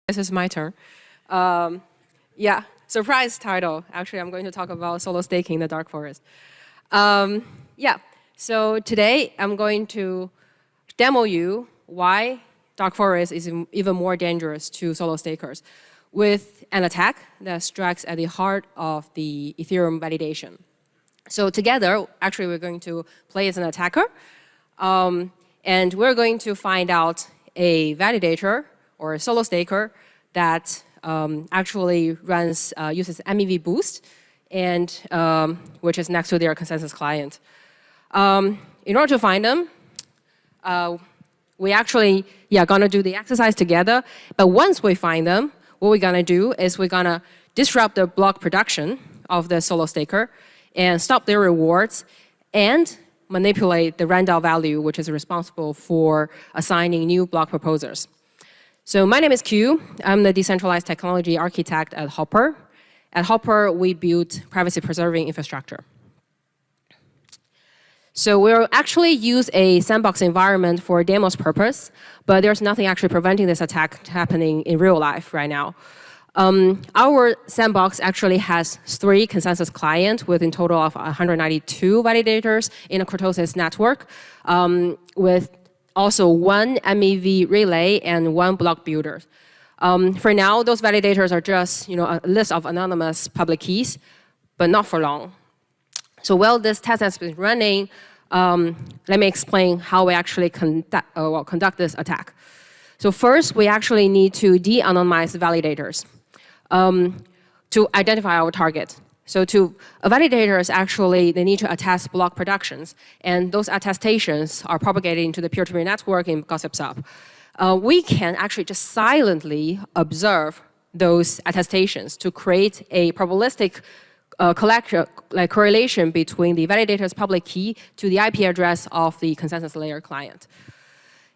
This is my turn. Yeah, surprise title. Actually, I'm going to talk about solo staking in the dark forest. Yeah, so today I'm going to demo you why dark forest is even more dangerous to solo stakers with an attack that strikes at the heart of the Ethereum validation. So together, actually, we're going to play as an attacker, and we're going to find out a validator or a solo staker that actually uses MEV boost, and which is next to their consensus client. In order to find them, we actually gonna do the exercise together. But once we find them, what we're gonna do is we're gonna disrupt the block production of the solo staker and stop their rewards and manipulate the random value, which is responsible for assigning new block proposers. So my name is Q. I'm the decentralized technology architect at HOPR. At HOPR, we build privacy-preserving infrastructure. So we'll actually use a sandbox environment for demos purpose, but there's nothing actually preventing this attack happening in real life right now. Our sandbox actually has 3 consensus clients with a total of 192 validators in a kurtosis network, with also 1 MEV relay and 1 block builder. For now, those validators are just a list of anonymous public keys, but not for long. So while this test has been running, let me explain how we actually conduct this attack. So first, we actually need to de-anonymize validators to identify our target. So validators actually, they need to attest block productions, and those attestations are propagated into the peer-to-peer network and gossips up. We can actually just silently observe those attestations to create a probabilistic correlation between the validator's public key to the IP address of the consensus layer client.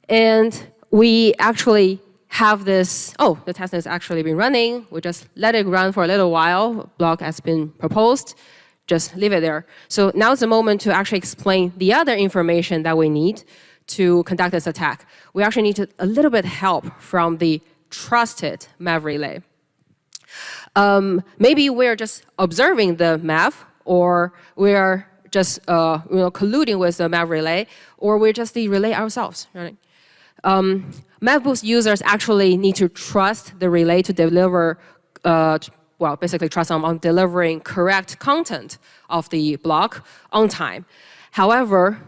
And we actually have this, the test has actually been running. We just let it run for a little while. Block has been proposed. Just leave it there. So now's the moment to actually explain the other information that we need to conduct this attack. We actually need a little bit help from the trusted MEV relay. Maybe we're just observing the MEV, or we're just colluding with the MEV relay, or we're just the relay ourselves. Right? MEV boost users actually need to trust the relay to deliver, basically trust them on delivering correct content of the block on time. However,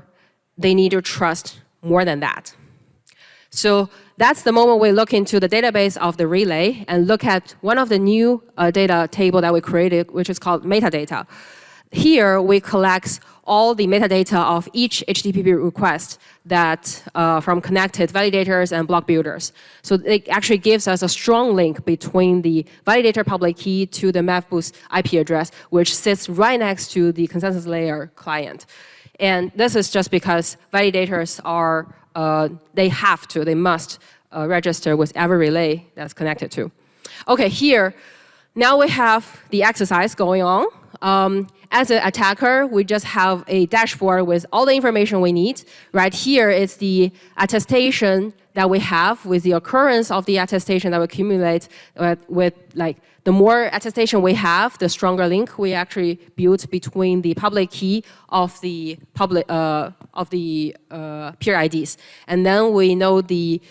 they need to trust more than that. So that's the moment we look into the database of the relay and look at one of the new data table that we created, which is called metadata. Here, we collect all the metadata of each HTTP request that from connected validators and block builders. So it actually gives us a strong link between the validator public key to the MEV boost IP address, which sits right next to the consensus layer client. And this is just because validators are, they must register with every relay that's connected to. Okay, here, now we have the exercise going on. As an attacker, we just have a dashboard with all the information we need. Right here is the attestation that we have with the occurrence of the attestation that we accumulate with the more attestation we have, the stronger link we actually build between the public key of the peer IDs. And then we know the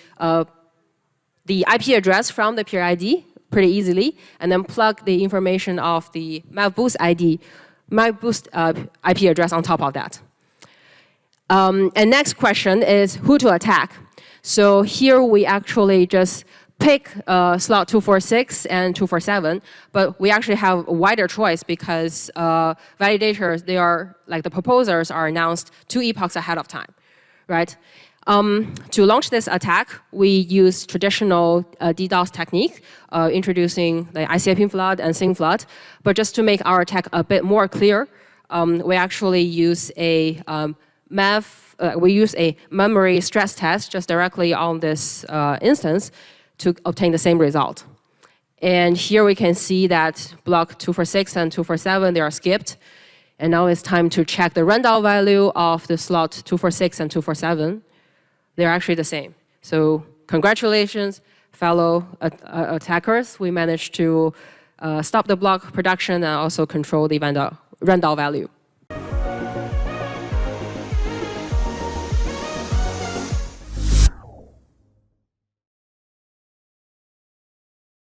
IP address from the peer ID pretty easily, and then plug the information of the MEV boost IP address on top of that. And next question is who to attack. So here we actually just pick slot 246 and 247, but we actually have a wider choice because validators, the proposers are announced 2 epochs ahead of time, right? To launch this attack, we use traditional DDOS technique, introducing the ICP flood and SYN flood. But just to make our attack a bit more clear, we actually use a memory stress test just directly on this instance to obtain the same result. And here we can see that block 246 and 247, they are skipped. And now it's time to check the random value of the slot 246 and 247. They're actually the same. So congratulations, fellow attackers, we managed to stop the block production and also control the random value.